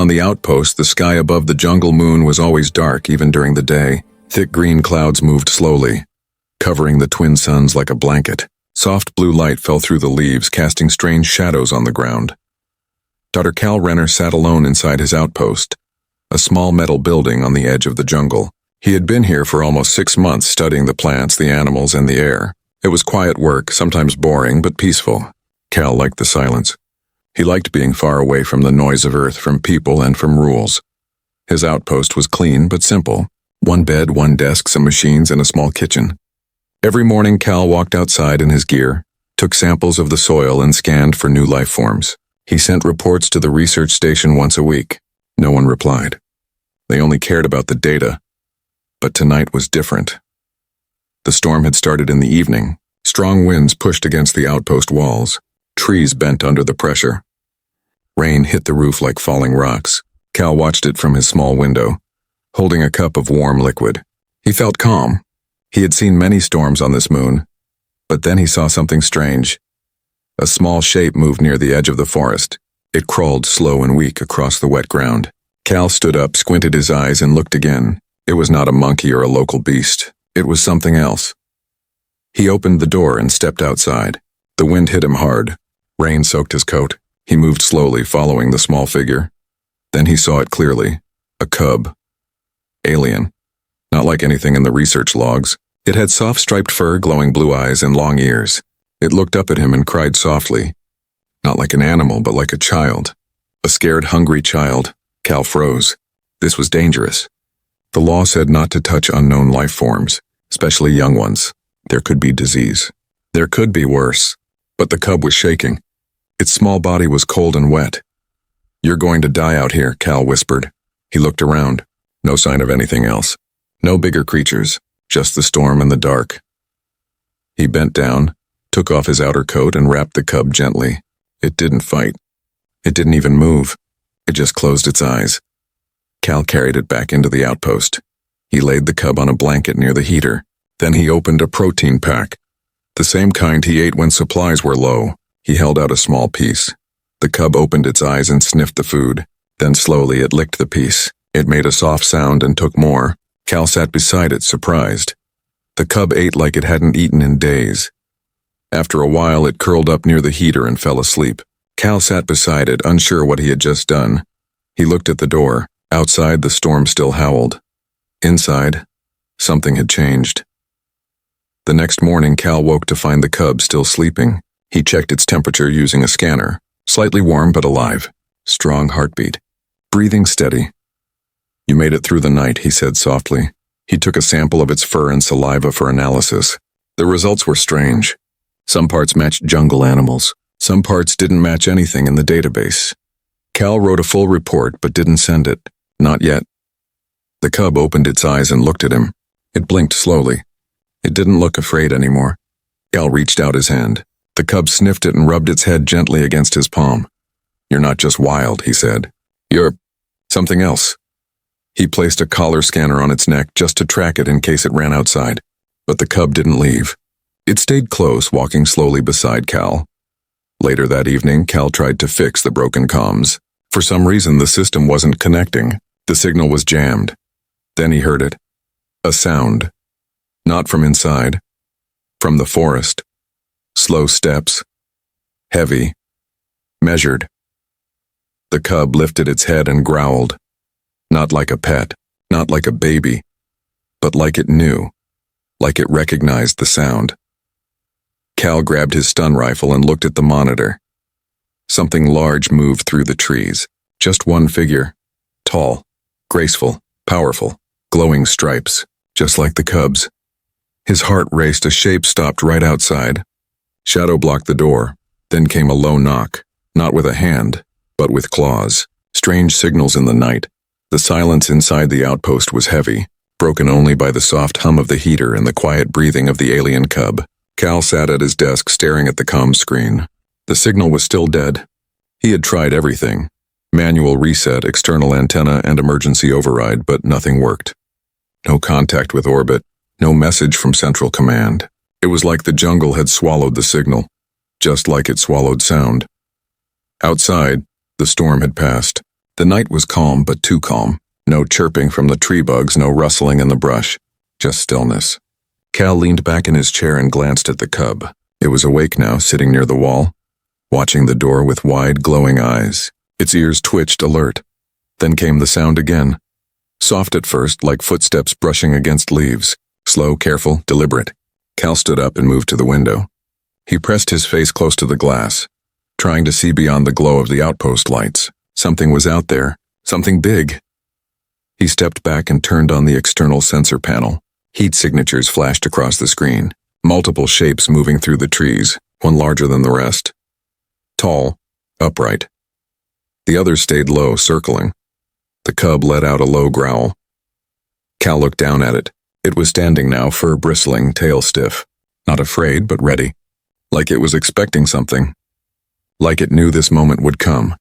on the outpost, the sky above the jungle moon was always dark even during the day. Thick green clouds moved slowly, covering the twin suns like a blanket. Soft blue light fell through the leaves, casting strange shadows on the ground. Dr. Cal Renner sat alone inside his outpost, a small metal building on the edge of the jungle. He had been here for almost 6 months, studying the plants, the animals, and the air. It was quiet work, sometimes boring, but peaceful. Cal liked the silence. He liked being far away from the noise of Earth, from people, and from rules. His outpost was clean but simple. 1 bed, 1 desk, some machines, and a small kitchen. Every morning, Cal walked outside in his gear, took samples of the soil, and scanned for new life forms. He sent reports to the research station once a week. No one replied. They only cared about the data. But tonight was different. The storm had started in the evening. Strong winds pushed against the outpost walls. Trees bent under the pressure. Rain hit the roof like falling rocks. Cal watched it from his small window, holding a cup of warm liquid. He felt calm. He had seen many storms on this moon, but then he saw something strange. A small shape moved near the edge of the forest. It crawled slow and weak across the wet ground. Cal stood up, squinted his eyes, and looked again. It was not a monkey or a local beast. It was something else. He opened the door and stepped outside. The wind hit him hard. Rain soaked his coat. He moved slowly, following the small figure. Then he saw it clearly. A cub. Alien. Not like anything in the research logs. It had soft striped fur, glowing blue eyes, and long ears. It looked up at him and cried softly. Not like an animal, but like a child. A scared, hungry child. Cal froze. This was dangerous. The law said not to touch unknown life forms, especially young ones. There could be disease. There could be worse. But the cub was shaking. Its small body was cold and wet. "You're going to die out here," Cal whispered. He looked around. No sign of anything else. No bigger creatures, just the storm and the dark. He bent down, took off his outer coat, and wrapped the cub gently. It didn't fight. It didn't even move. It just closed its eyes. Cal carried it back into the outpost. He laid the cub on a blanket near the heater. Then he opened a protein pack. The same kind he ate when supplies were low. He held out a small piece. The cub opened its eyes and sniffed the food. Then slowly it licked the piece. It made a soft sound and took more. Cal sat beside it, surprised. The cub ate like it hadn't eaten in days. After a while, it curled up near the heater and fell asleep. Cal sat beside it, unsure what he had just done. He looked at the door. Outside, the storm still howled. Inside, something had changed. The next morning, Cal woke to find the cub still sleeping. He checked its temperature using a scanner. Slightly warm but alive. Strong heartbeat. Breathing steady. "You made it through the night," he said softly. He took a sample of its fur and saliva for analysis. The results were strange. Some parts matched jungle animals. Some parts didn't match anything in the database. Cal wrote a full report but didn't send it. Not yet. The cub opened its eyes and looked at him. It blinked slowly. It didn't look afraid anymore. Cal reached out his hand. The cub sniffed it and rubbed its head gently against his palm. "You're not just wild," he said. "You're something else." He placed a collar scanner on its neck just to track it in case it ran outside. But the cub didn't leave. It stayed close, walking slowly beside Cal. Later that evening, Cal tried to fix the broken comms. For some reason, the system wasn't connecting. The signal was jammed. Then he heard it. A sound. Not from inside. From the forest. Slow steps. Heavy. Measured. The cub lifted its head and growled. Not like a pet. Not like a baby. But like it knew. Like it recognized the sound. Cal grabbed his stun rifle and looked at the monitor. Something large moved through the trees. Just one figure. Tall. Graceful. Powerful. Glowing stripes. Just like the cub's. His heart raced. A shape stopped right outside. Shadow blocked the door. Then came a low knock. Not with a hand, but with claws. Strange signals in the night. The silence inside the outpost was heavy, broken only by the soft hum of the heater and the quiet breathing of the alien cub. Cal sat at his desk staring at the comm screen. The signal was still dead. He had tried everything. Manual reset, external antenna, and emergency override, but nothing worked. No contact with orbit. No message from Central Command. It was like the jungle had swallowed the signal, just like it swallowed sound. Outside, the storm had passed. The night was calm, but too calm. No chirping from the tree bugs, no rustling in the brush. Just stillness. Cal leaned back in his chair and glanced at the cub. It was awake now, sitting near the wall, watching the door with wide, glowing eyes. Its ears twitched, alert. Then came the sound again. Soft at first, like footsteps brushing against leaves. Slow, careful, deliberate. Cal stood up and moved to the window. He pressed his face close to the glass, trying to see beyond the glow of the outpost lights. Something was out there. Something big. He stepped back and turned on the external sensor panel. Heat signatures flashed across the screen. Multiple shapes moving through the trees, one larger than the rest. Tall, upright. The others stayed low, circling. The cub let out a low growl. Cal looked down at it. It was standing now, fur bristling, tail stiff. Not afraid, but ready. Like it was expecting something. Like it knew this moment would come.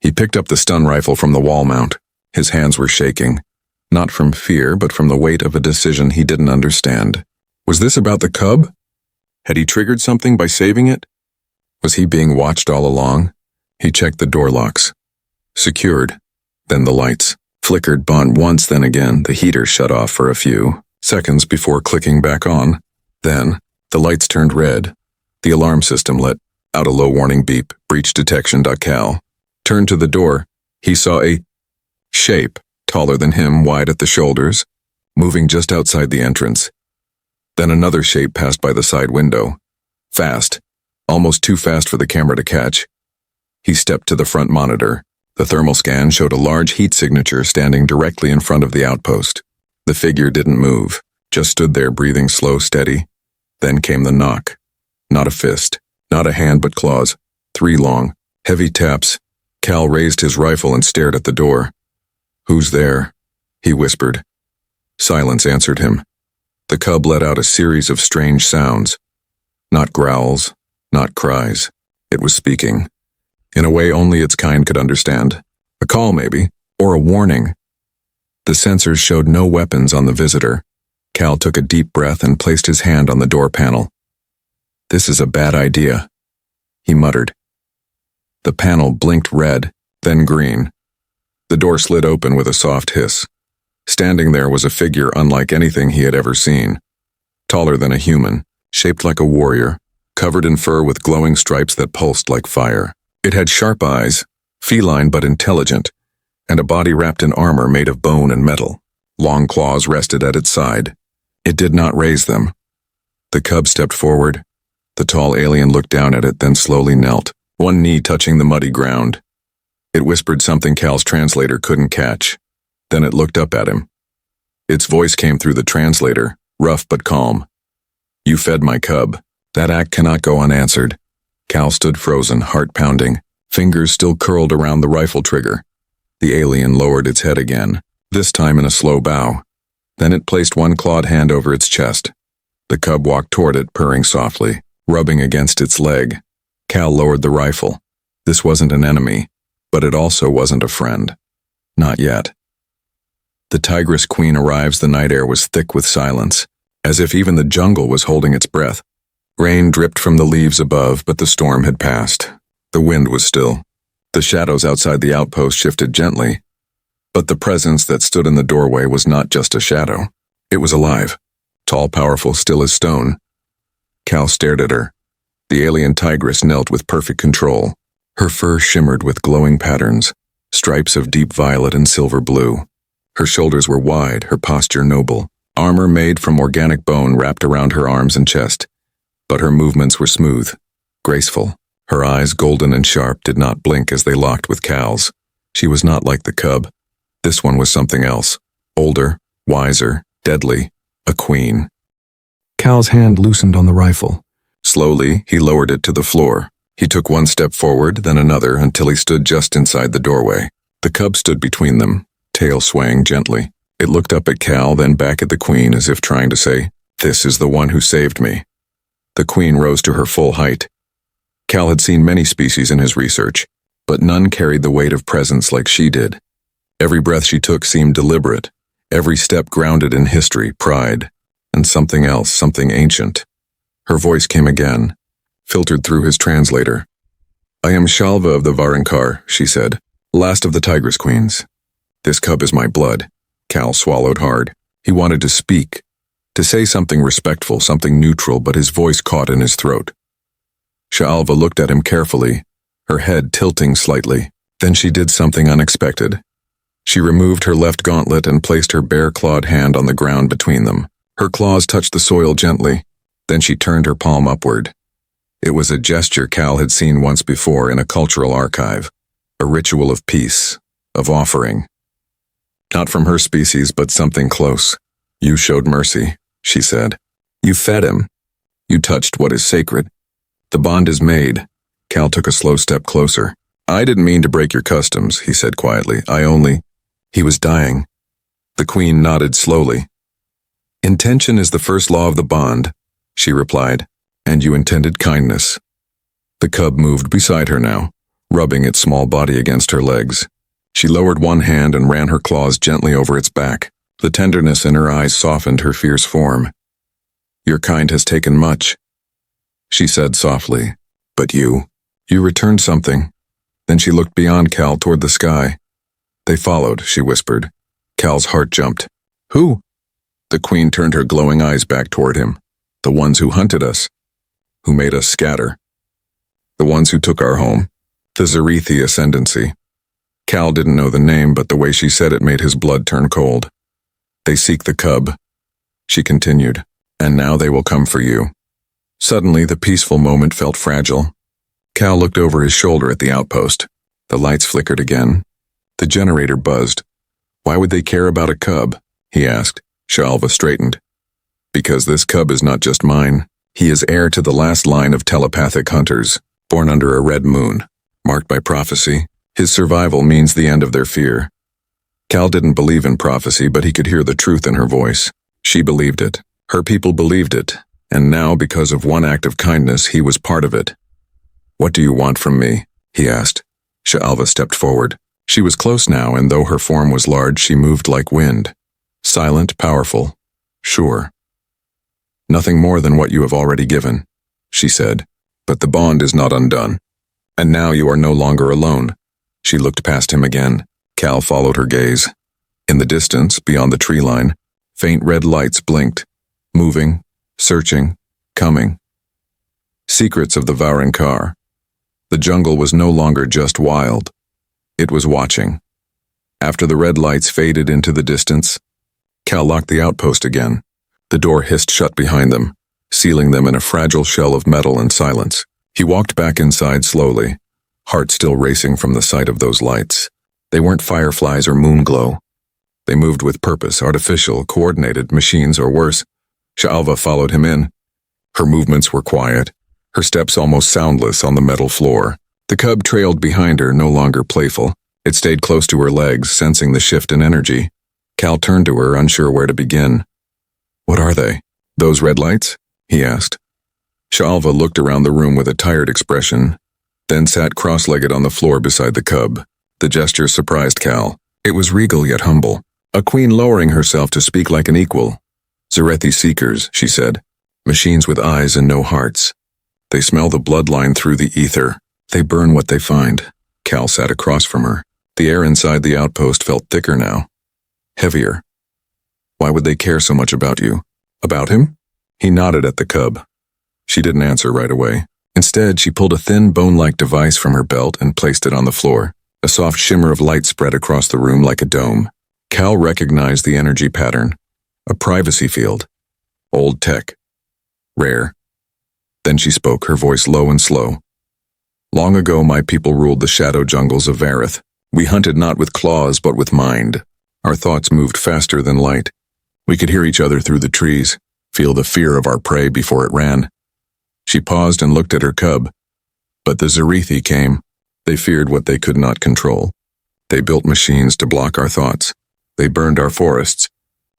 He picked up the stun rifle from the wall mount. His hands were shaking. Not from fear, but from the weight of a decision he didn't understand. Was this about the cub? Had he triggered something by saving it? Was he being watched all along? He checked the door locks. Secured. Then the lights. Flickered once, then again, the heater shut off for a few seconds before clicking back on. Then, the lights turned red. The alarm system let out a low warning beep. Breach detection. Cal turned to the door. He saw a shape, taller than him, wide at the shoulders, moving just outside the entrance. Then another shape passed by the side window. Fast, almost too fast for the camera to catch. He stepped to the front monitor. The thermal scan showed a large heat signature standing directly in front of the outpost. The figure didn't move, just stood there breathing slow, steady. Then came the knock. Not a fist, not a hand but claws. 3 long, heavy taps. Cal raised his rifle and stared at the door. "Who's there?" he whispered. Silence answered him. The cub let out a series of strange sounds. Not growls, not cries. It was speaking. In a way only its kind could understand. A call, maybe, or a warning. The sensors showed no weapons on the visitor. Cal took a deep breath and placed his hand on the door panel. "This is a bad idea," he muttered. The panel blinked red, then green. The door slid open with a soft hiss. Standing there was a figure unlike anything he had ever seen. Taller than a human, shaped like a warrior, covered in fur with glowing stripes that pulsed like fire. It had sharp eyes, feline but intelligent, and a body wrapped in armor made of bone and metal. Long claws rested at its side. It did not raise them. The cub stepped forward. The tall alien looked down at it, then slowly knelt, one knee touching the muddy ground. It whispered something Cal's translator couldn't catch. Then it looked up at him. Its voice came through the translator, rough but calm. "You fed my cub. That act cannot go unanswered." Cal stood frozen, heart pounding, fingers still curled around the rifle trigger. The alien lowered its head again, this time in a slow bow. Then it placed one clawed hand over its chest. The cub walked toward it, purring softly, rubbing against its leg. Cal lowered the rifle. This wasn't an enemy, but it also wasn't a friend. Not yet. The Tigress queen arrives. The night air was thick with silence, as if even the jungle was holding its breath. Rain dripped from the leaves above, but the storm had passed. The wind was still. The shadows outside the outpost shifted gently. But the presence that stood in the doorway was not just a shadow. It was alive, tall, powerful, still as stone. Cal stared at her. The alien tigress knelt with perfect control. Her fur shimmered with glowing patterns, stripes of deep violet and silver blue. Her shoulders were wide, her posture noble. Armor made from organic bone wrapped around her arms and chest. But her movements were smooth, graceful. Her eyes, golden and sharp, did not blink as they locked with Cal's. She was not like the cub. This one was something else. Older, wiser, deadly. A queen. Cal's hand loosened on the rifle. Slowly, he lowered it to the floor. He took one step forward, then another, until he stood just inside the doorway. The cub stood between them, tail swaying gently. It looked up at Cal, then back at the queen as if trying to say, "This is the one who saved me." The queen rose to her full height. Cal had seen many species in his research, but none carried the weight of presence like she did. Every breath she took seemed deliberate, every step grounded in history, pride, and something else, something ancient. Her voice came again, filtered through his translator. "I am Shalva of the Varinkar," she said. Last of the Tigress queens. This cub is my blood. Cal swallowed hard. He wanted to speak, to say something respectful, something neutral, but his voice caught in his throat. Hfy looked at him carefully, her head tilting slightly. Then she did something unexpected. She removed her left gauntlet and placed her bare-clawed hand on the ground between them. Her claws touched the soil gently. Then she turned her palm upward. It was a gesture Cal had seen once before in a cultural archive, a ritual of peace, of offering. Not from her species, but something close. You showed mercy, she said. You fed him. You touched what is sacred. The bond is made. Cal took a slow step closer. I didn't mean to break your customs, he said quietly. He was dying. The queen nodded slowly. Intention is the first law of the bond, she replied, and you intended kindness. The cub moved beside her now, rubbing its small body against her legs. She lowered one hand and ran her claws gently over its back. The tenderness in her eyes softened her fierce form. Your kind has taken much, she said softly. But you returned something. Then she looked beyond Cal toward the sky. They followed, she whispered. Cal's heart jumped. Who? The queen turned her glowing eyes back toward him. The ones who hunted us, who made us scatter. The ones who took our home. The Zerethi Ascendancy. Cal didn't know the name, but the way she said it made his blood turn cold. They seek the cub, she continued, and now they will come for you. Suddenly, the peaceful moment felt fragile. Cal looked over his shoulder at the outpost. The lights flickered again. The generator buzzed. Why would they care about a cub? He asked. Hfy straightened. Because this cub is not just mine. He is heir to the last line of telepathic hunters, born under a red moon, marked by prophecy. His survival means the end of their fear. Cal didn't believe in prophecy, but he could hear the truth in her voice. She believed it. Her people believed it. And now, because of one act of kindness, he was part of it. What do you want from me? He asked. Hfy stepped forward. She was close now, and though her form was large, she moved like wind. Silent, powerful. Sure. Nothing more than what you have already given, she said. But the bond is not undone. And now you are no longer alone. She looked past him again. Cal followed her gaze. In the distance, beyond the tree line, faint red lights blinked, moving, searching, coming. Secrets of the Varinkar. The jungle was no longer just wild. It was watching. After the red lights faded into the distance, Cal locked the outpost again. The door hissed shut behind them, sealing them in a fragile shell of metal and silence. He walked back inside slowly, heart still racing from the sight of those lights. They weren't fireflies or moon glow. They moved with purpose, artificial, coordinated, machines or worse. Hfy followed him in. Her movements were quiet, her steps almost soundless on the metal floor. The cub trailed behind her, no longer playful. It stayed close to her legs, sensing the shift in energy. Cal turned to her, unsure where to begin. What are they? Those red lights? He asked. Hfy looked around the room with a tired expression, then sat cross-legged on the floor beside the cub. The gesture surprised Cal. It was regal yet humble. A queen lowering herself to speak like an equal. Zerethi seekers, she said. Machines with eyes and no hearts. They smell the bloodline through the ether. They burn what they find. Cal sat across from her. The air inside the outpost felt thicker now. Heavier. Why would they care so much about you? About him? He nodded at the cub. She didn't answer right away. Instead, she pulled a thin, bone-like device from her belt and placed it on the floor. A soft shimmer of light spread across the room like a dome. Cal recognized the energy pattern. A privacy field. Old tech. Rare. Then she spoke, her voice low and slow. Long ago, my people ruled the shadow jungles of Vareth. We hunted not with claws, but with mind. Our thoughts moved faster than light. We could hear each other through the trees, feel the fear of our prey before it ran. She paused and looked at her cub. But the Zerethi came. They feared what they could not control. They built machines to block our thoughts. They burned our forests.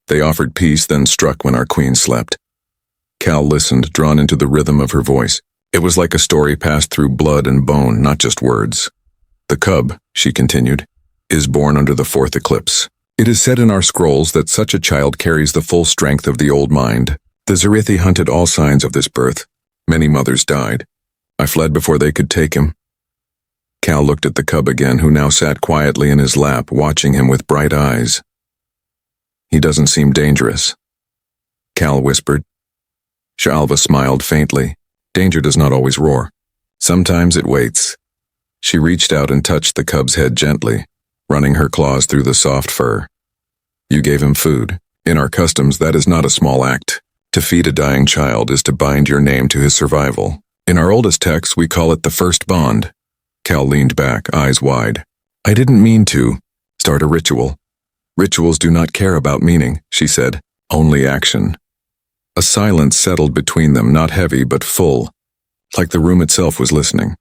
They offered peace, then struck when our queen slept. Cal listened, drawn into the rhythm of her voice. It was like a story passed through blood and bone, not just words. The cub, she continued, is born under the fourth eclipse. It is said in our scrolls that such a child carries the full strength of the old mind. The Zerethi hunted all signs of this birth. Many mothers died. I fled before they could take him. Cal looked at the cub again, who now sat quietly in his lap, watching him with bright eyes. He doesn't seem dangerous, Cal whispered. Hfy smiled faintly. Danger does not always roar. Sometimes it waits. She reached out and touched the cub's head gently, running her claws through the soft fur. You gave him food. In our customs, that is not a small act. To feed a dying child is to bind your name to his survival. In our oldest texts, we call it the first bond. Cal leaned back, eyes wide. I didn't mean to start a ritual. Rituals do not care about meaning, she said, only action. A silence settled between them, not heavy but full, like the room itself was listening.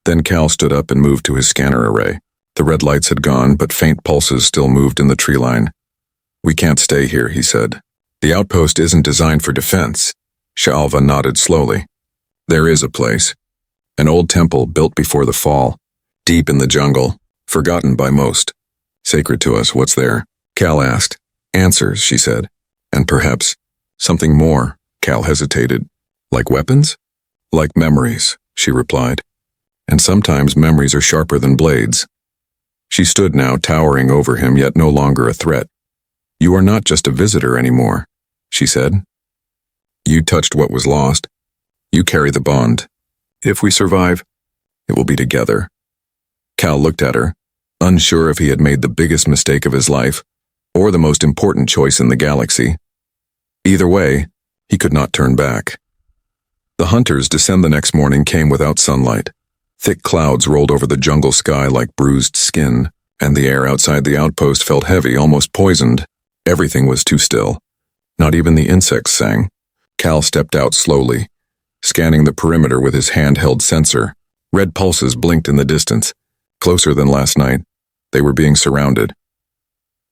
Then Cal stood up and moved to his scanner array. The red lights had gone, but faint pulses still moved in the tree line. We can't stay here, he said. The outpost isn't designed for defense. Hfy nodded slowly. There is a place. An old temple built before the fall, deep in the jungle, forgotten by most. Sacred to us, what's there? Cal asked. Answers, she said. And perhaps something more. Cal hesitated. Like weapons? Like memories, she replied. And sometimes memories are sharper than blades. She stood now, towering over him, yet no longer a threat. You are not just a visitor anymore, she said. You touched what was lost. You carry the bond. If we survive, it will be together. Cal looked at her, unsure if he had made the biggest mistake of his life, or the most important choice in the galaxy. Either way, he could not turn back. The hunters' descent the next morning came without sunlight. Thick clouds rolled over the jungle sky like bruised skin, and the air outside the outpost felt heavy, almost poisoned. Everything was too still. Not even the insects sang. Cal stepped out slowly, scanning the perimeter with his handheld sensor. Red pulses blinked in the distance. Closer than last night, they were being surrounded.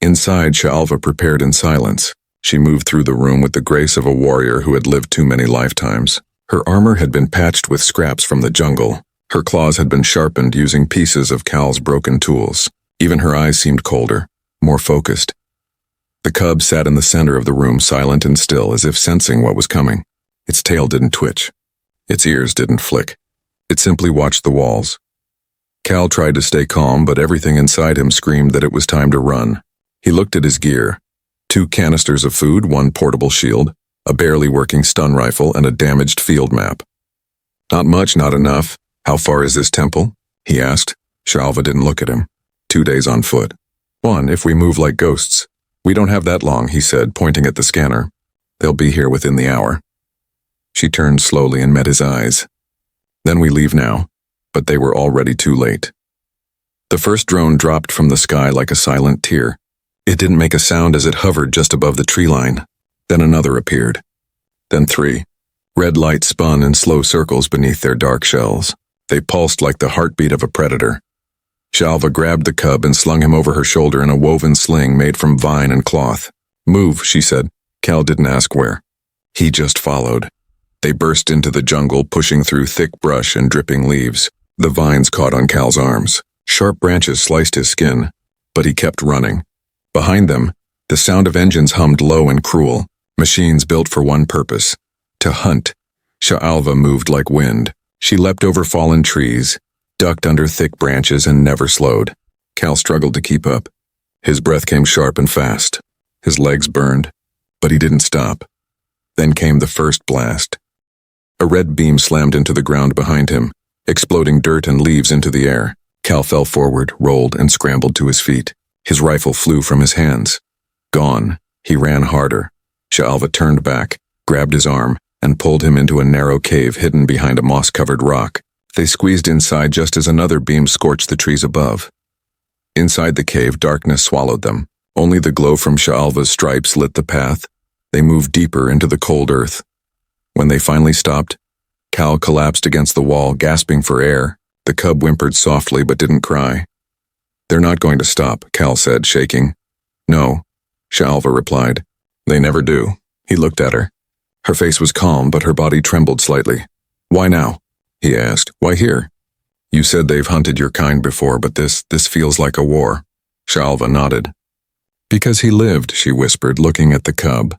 Inside, Hfy prepared in silence. She moved through the room with the grace of a warrior who had lived too many lifetimes. Her armor had been patched with scraps from the jungle. Her claws had been sharpened using pieces of Cal's broken tools. Even her eyes seemed colder, more focused. The cub sat in the center of the room, silent and still, as if sensing what was coming. Its tail didn't twitch. Its ears didn't flick. It simply watched the walls. Cal tried to stay calm, but everything inside him screamed that it was time to run. He looked at his gear. 2 canisters of food, 1 portable shield, a barely working stun rifle, and a damaged field map. Not much, not enough. How far is this temple? He asked. Hfy didn't look at him. 2 days on foot. 1, if we move like ghosts. We don't have that long, he said, pointing at the scanner. They'll be here within the hour. She turned slowly and met his eyes. Then we leave now, but they were already too late. The first drone dropped from the sky like a silent tear. It didn't make a sound as it hovered just above the tree line. Then another appeared. Then 3. Red light spun in slow circles beneath their dark shells. They pulsed like the heartbeat of a predator. Hfy grabbed the cub and slung him over her shoulder in a woven sling made from vine and cloth. Move, she said. Cal didn't ask where. He just followed. They burst into the jungle, pushing through thick brush and dripping leaves. The vines caught on Cal's arms. Sharp branches sliced his skin, but he kept running. Behind them, the sound of engines hummed low and cruel, machines built for one purpose: to hunt. Hfy moved like wind. She leapt over fallen trees, ducked under thick branches, and never slowed. Cal struggled to keep up. His breath came sharp and fast. His legs burned, but he didn't stop. Then came the first blast. A red beam slammed into the ground behind him, exploding dirt and leaves into the air. Cal fell forward, rolled, and scrambled to his feet. His rifle flew from his hands. Gone. He ran harder. Hfy turned back, grabbed his arm, and pulled him into a narrow cave hidden behind a moss-covered rock. They squeezed inside just as another beam scorched the trees above. Inside the cave, darkness swallowed them. Only the glow from Hfy's stripes lit the path. They moved deeper into the cold earth. When they finally stopped, Cal collapsed against the wall, gasping for air. The cub whimpered softly but didn't cry. They're not going to stop, Cal said, shaking. No, Hfy replied. They never do. He looked at her. Her face was calm, but her body trembled slightly. Why now? He asked. Why here? You said they've hunted your kind before, but this feels like a war. Hfy nodded. Because he lived, she whispered, looking at the cub.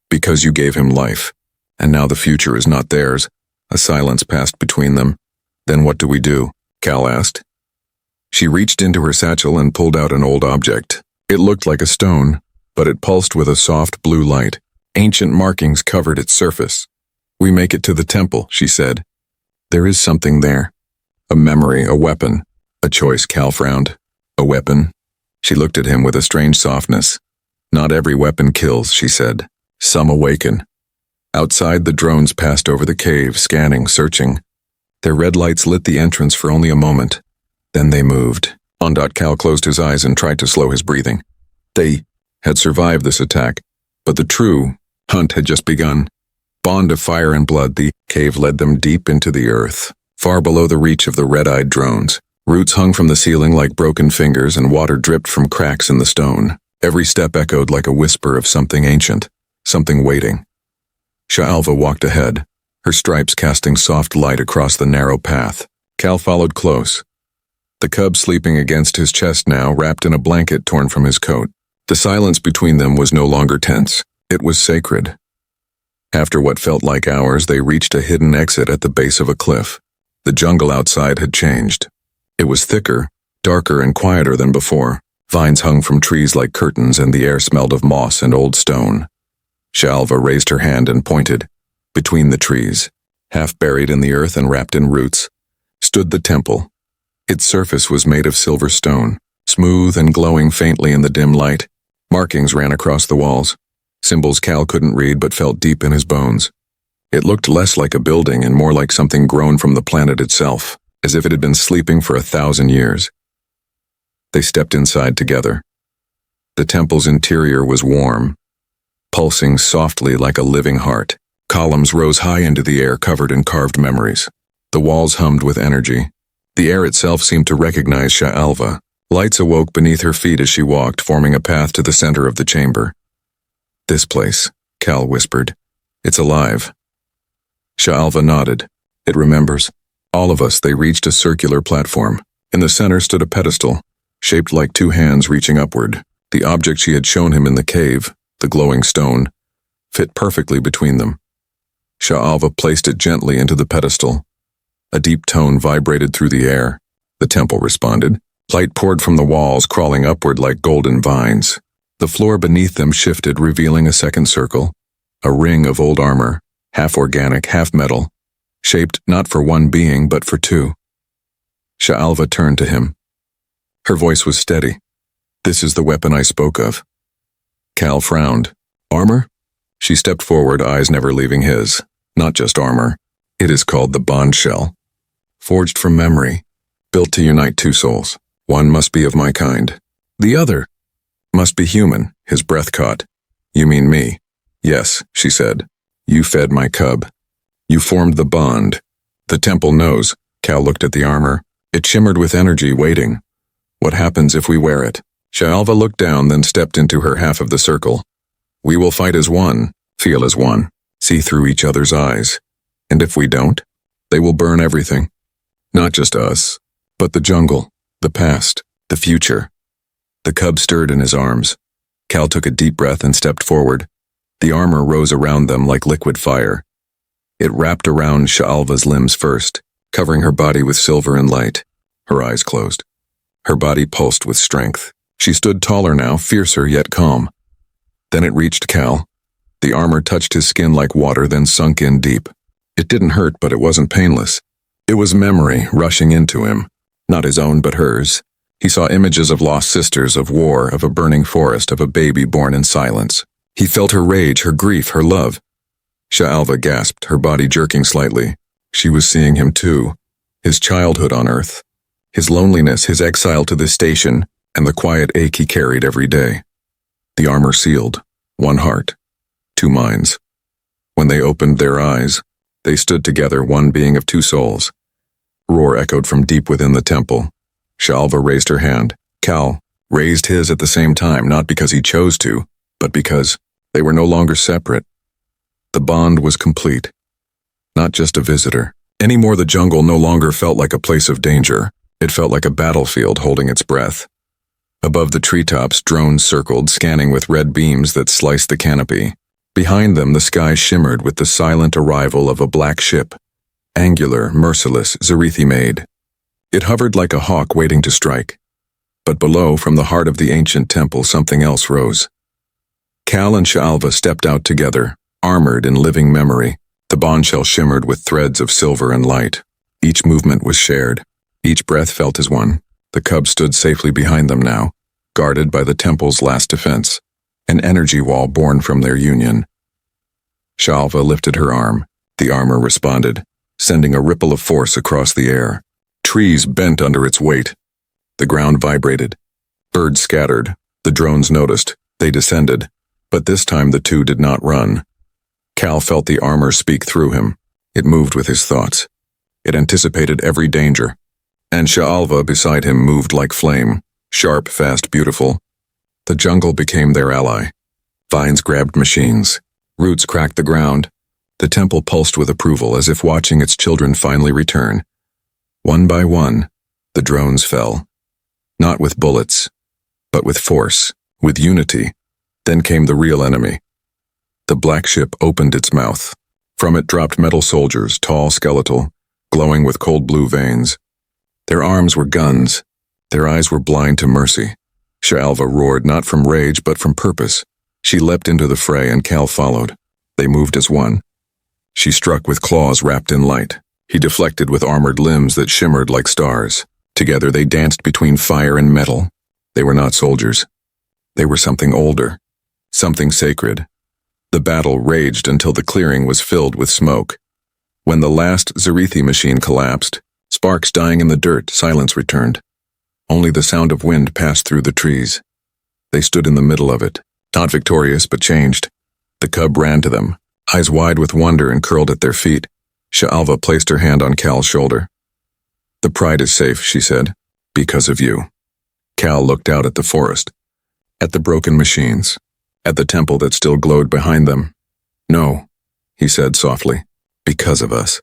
Because you gave him life, and now the future is not theirs. A silence passed between them. Then what do we do? Cal asked. She reached into her satchel and pulled out an old object. It looked like a stone, but it pulsed with a soft blue light. Ancient markings covered its surface. "We make it to the temple," she said. "There is something there. A memory, a weapon." "A choice," Cal frowned. "A weapon?" She looked at him with a strange softness. "Not every weapon kills," she said. "Some awaken." Outside, the drones passed over the cave, scanning, searching. Their red lights lit the entrance for only a moment. Then they moved. Cal closed his eyes and tried to slow his breathing. They had survived this attack, but the true hunt had just begun. Bond of fire and blood, the cave led them deep into the earth, far below the reach of the red-eyed drones. Roots hung from the ceiling like broken fingers, and water dripped from cracks in the stone. Every step echoed like a whisper of something ancient, something waiting. Hfy walked ahead, her stripes casting soft light across the narrow path. Cal followed close. The cub sleeping against his chest now, wrapped in a blanket torn from his coat. The silence between them was no longer tense. It was sacred. After what felt like hours, they reached a hidden exit at the base of a cliff. The jungle outside had changed. It was thicker, darker, and quieter than before. Vines hung from trees like curtains, and the air smelled of moss and old stone. Hfy raised her hand and pointed. Between the trees, half buried in the earth and wrapped in roots, stood the temple. Its surface was made of silver stone, smooth and glowing faintly in the dim light. Markings ran across the walls, symbols Cal couldn't read but felt deep in his bones. It looked less like a building and more like something grown from the planet itself, as if it had been sleeping for 1,000 years. They stepped inside together. The temple's interior was warm, pulsing softly like a living heart. Columns rose high into the air, covered in carved memories. The walls hummed with energy. The air itself seemed to recognize Hfy. Lights awoke beneath her feet as she walked, forming a path to the center of the chamber. "This place," Cal whispered. "It's alive." Hfy nodded. "It remembers. All of us." They reached a circular platform. In the center stood a pedestal, shaped like two hands reaching upward. The object she had shown him in the cave, the glowing stone, fit perfectly between them. Hfy placed it gently into the pedestal. A deep tone vibrated through the air. The temple responded. Light poured from the walls, crawling upward like golden vines. The floor beneath them shifted, revealing a second circle, a ring of old armor, half organic, half metal, shaped not for one being but for two. Hfy turned to him. Her voice was steady. "This is the weapon I spoke of." Cal frowned. "Armor?" She stepped forward, eyes never leaving his. "Not just armor. It is called the bondshell. Forged from memory, built to unite two souls. One must be of my kind. The other must be human." His breath caught. "You mean me?" "Yes," she said. "You fed my cub. You formed the bond. The temple knows." Cal looked at the armor. It shimmered with energy, waiting. "What happens if we wear it?" Hfy looked down, then stepped into her half of the circle. "We will fight as one, feel as one, see through each other's eyes. And if we don't, they will burn everything. Not just us, but the jungle, the past, the future." The cub stirred in his arms. Cal took a deep breath and stepped forward. The armor rose around them like liquid fire. It wrapped around Hfy's limbs first, covering her body with silver and light. Her eyes closed. Her body pulsed with strength. She stood taller now, fiercer yet calm. Then it reached Cal. The armor touched his skin like water, then sunk in deep. It didn't hurt, but it wasn't painless. It was memory rushing into him. Not his own, but hers. He saw images of lost sisters, of war, of a burning forest, of a baby born in silence. He felt her rage, her grief, her love. Hfy gasped, her body jerking slightly. She was seeing him too. His childhood on Earth. His loneliness, his exile to this station, and the quiet ache he carried every day. The armor sealed. One heart. Two minds. When they opened their eyes, they stood together, one being of two souls. Roar echoed from deep within the temple. Hfy raised her hand. Cal raised his at the same time, not because he chose to, but because they were no longer separate. The bond was complete. Not just a visitor. Anymore, the jungle no longer felt like a place of danger. It felt like a battlefield holding its breath. Above the treetops, drones circled, scanning with red beams that sliced the canopy. Behind them, the sky shimmered with the silent arrival of a black ship. Angular, merciless, Zerethi made. It hovered like a hawk waiting to strike. But below, from the heart of the ancient temple, something else rose. Cal and Hfy stepped out together, armored in living memory. The bondshell shimmered with threads of silver and light. Each movement was shared. Each breath felt as one. The cub stood safely behind them now, guarded by the temple's last defense, an energy wall born from their union. Hfy lifted her arm. The armor responded, sending a ripple of force across the air. Trees bent under its weight. The ground vibrated. Birds scattered. The drones noticed. They descended. But this time the two did not run. Cal felt the armor speak through him. It moved with his thoughts. It anticipated every danger. And Hfy beside him moved like flame, sharp, fast, beautiful. The jungle became their ally. Vines grabbed machines. Roots cracked the ground. The temple pulsed with approval, as if watching its children finally return. One by one, the drones fell. Not with bullets, but with force, with unity. Then came the real enemy. The black ship opened its mouth. From it dropped metal soldiers, tall, skeletal, glowing with cold blue veins. Their arms were guns. Their eyes were blind to mercy. Hfy roared not from rage but from purpose. She leapt into the fray and Cal followed. They moved as one. She struck with claws wrapped in light. He deflected with armored limbs that shimmered like stars. Together they danced between fire and metal. They were not soldiers. They were something older, something sacred. The battle raged until the clearing was filled with smoke. When the last Zerethi machine collapsed, sparks dying in the dirt, silence returned. Only the sound of wind passed through the trees. They stood in the middle of it, not victorious but changed. The cub ran to them, eyes wide with wonder, and curled at their feet. Hfy placed her hand on Cal's shoulder. "The pride is safe," she said, "because of you." Cal looked out at the forest, at the broken machines, at the temple that still glowed behind them. "No," he said softly, "because of us."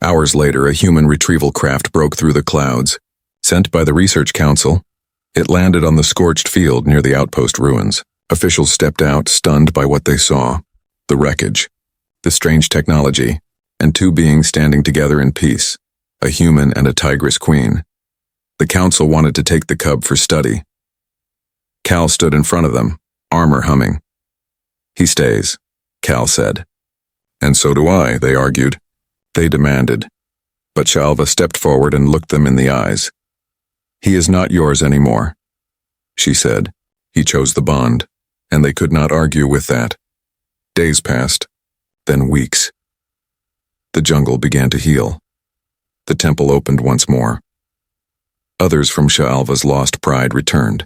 Hours later, a human retrieval craft broke through the clouds. Sent by the Research Council, it landed on the scorched field near the outpost ruins. Officials stepped out, stunned by what they saw. The wreckage, the strange technology, and two beings standing together in peace, a human and a Tigress queen. The council wanted to take the cub for study. Cal stood in front of them, armor humming. "He stays," Cal said. "And so do I," they argued. They demanded. But Hfy stepped forward and looked them in the eyes. "He is not yours anymore," she said. He chose the bond, and they could not argue with that. Days passed, then weeks. The jungle began to heal. The temple opened once more. Others from Hfy's lost pride returned,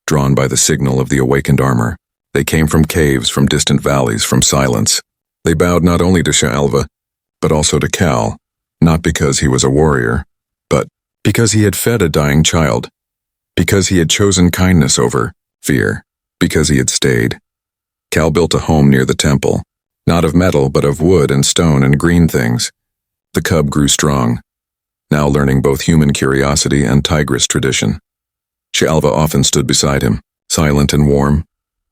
drawn by the signal of the awakened armor. They came from caves, from distant valleys, from silence. They bowed not only to Hfy, but also to Cal, not because he was a warrior, but because he had fed a dying child, because he had chosen kindness over fear, because he had stayed. Cal built a home near the temple, not of metal but of wood and stone and green things. The cub grew strong, now learning both human curiosity and Tigress tradition. Hfy often stood beside him, silent and warm.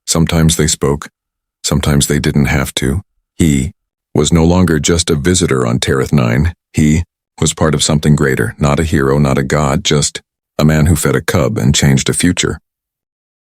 Sometimes they spoke, sometimes they didn't have to. He was no longer just a visitor on Terrath 9. He was part of something greater, not a hero, not a god, just a man who fed a cub and changed a future.